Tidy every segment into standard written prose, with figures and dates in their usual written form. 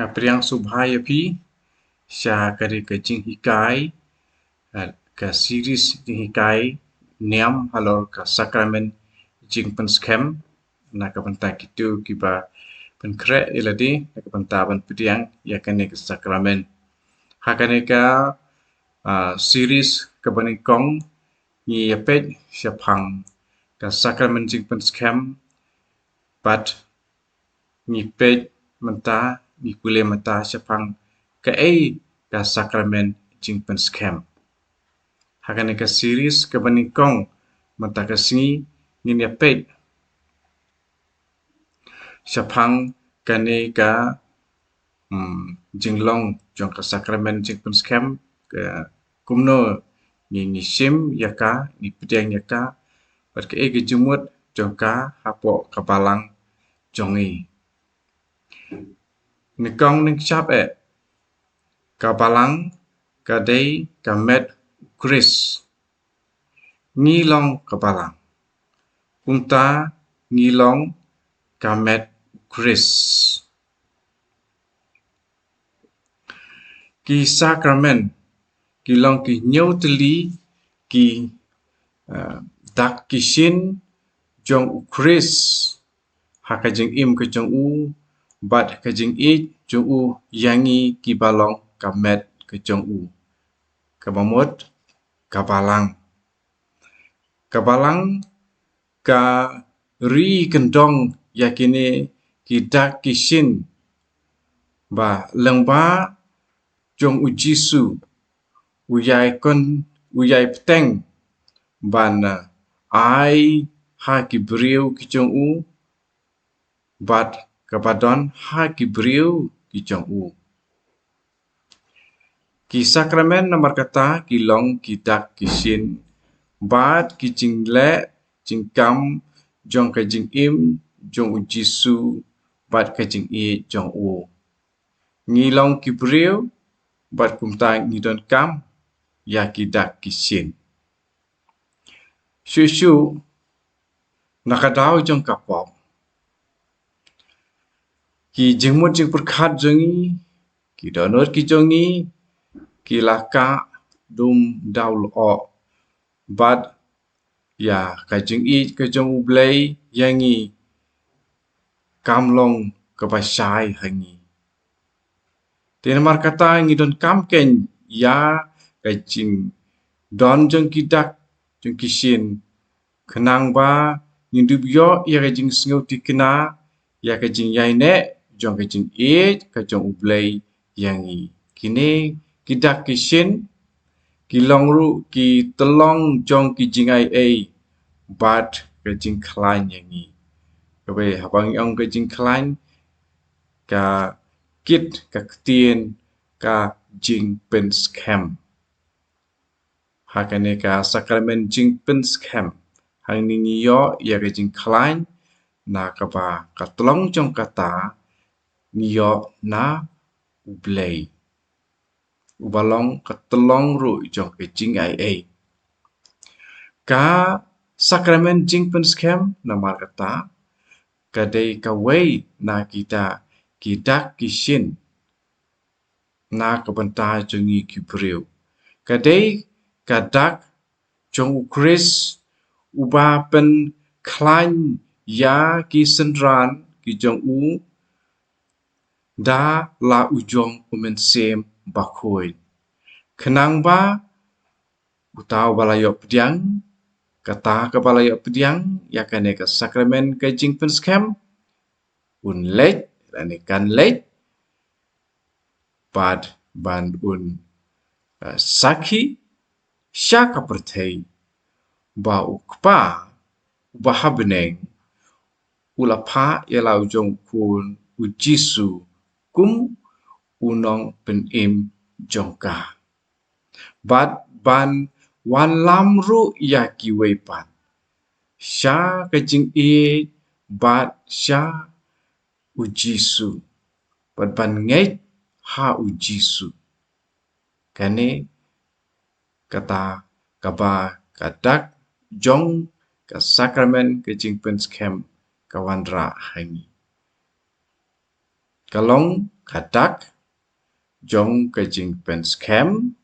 Priang subhaya pi sya kari ke Jinghikai ke series Jinghikai Niam halor ke Sakramen Jingpynskhem na ke pentai kitu kiba penkrek iladi na ke pentai ban priang ya kene ke Sakramen hakane ka series ke banikong ni yapet syapang ke Sakramen Jingpynskhem bat ni pej menta ni kule menta syapang ke ka Sakramen Jingpynskhem hakane ka series ke banikong menta ke singi ni yapet syapang kane ka jinglong jong ka Sakramen Jingpynskhem ke kumno ni sim yaka ni pediang yaka bat ke ke jumut jong ka hapo kabalang jongi nikong ning chap kabalang kadai kamet Chris ngilong kabalang unta ngilong kamet Chris ki Sakramen kilong ki nyoteli ki dak kishin jong Chris hakajing im ke jong u bat kajing I jong u yangi ki balong kamet ke jong u kabamot kabalang ka ri kendong yakini ki dak kishin ba lengba jong u jisu uyai peteng ban ai ha ki briu ki jong u bat kabadon ha ki briu ki jong u ki Sakramen nomor kata ki long ki dak kishin bat ki jingle jingkam jong ka jing im jong u jisu bat ka jing I jong u ngilong ki briu bat kumta ngidon kam ya ki dak kishin shushu nakadaw jong kapop ki jingmut jing perkhat jongi ki donor ki jongi ki laka dum daul o bat ya ka jing I ka jong ublei yangi kamlong ka basai hangi tinamar kata ngidon kam ken ya ka jing don jong kidak jong kishin kenang ba ngindub yo ya ka jing sngau tikna ya ka jing yaine jong ka jing I ka jong ublei yangi kini kidak kishin kilong ru ki telong jong ki jing ai bat ka jing klan yangi kabe habang ong ka jing klan ka kit ka ktien ka Jingpynskhem hakane ka Sakramen Jingpynskhem hang ningi yo ya ka jing klan na ka ba ka telong jong kata niyo na ublei ubalong ka telong ru jong ka jing ai ka Sakramen Jingpynskhem na markata kadai ka wei na kita kidak kishin na kabanta jongi kibriu kadai kadak jong Chris uba pen klan ya ki sendran ki jong u da la ujong umensem bakoi kenang ba utau balayok pediang kata ke balayok pediang yakane ka Sakramen ka Jingpynskhem un lej lani kan lej bad ban un sakhi syaka perthei ba ukpa bahabneng ulapha yala ujong kun ujisu kum unong penim jongka bat ban wan lam ru ya ki weipat sya ka jing I bat sya ujisu bat ban ngai ha ujisu kane kata kaba kadak jong ka Sakramen ka Jingpynskhem kawandra hangi kalong kadak jong ke Jingpynskhem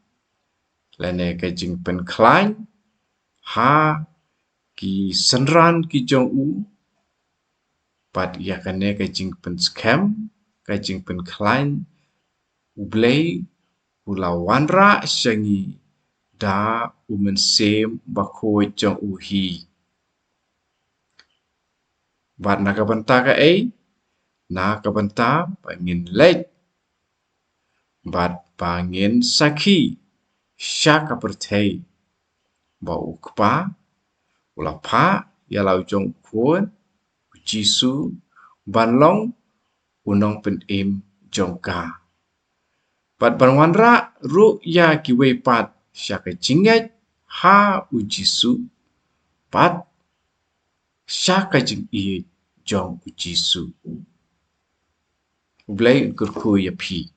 lene ke Jingpynskhem ha ki senran ki jong u pat ya kane ke Jingpynskhem ke Jingpynskhem ublei ulawanra syangi da umensem bakoi jong u hi bat nakabanta ka ai nakabanta pangin lek bat pangin saki syaka pertai ba ukpa ulapa ya lau jong kuon jisu banlong unong pen im jongka pat banwanra ru ya kiwe pat syaka jinget ha ujisu pat syaka jing i jong ujisu Blai kurku ya pi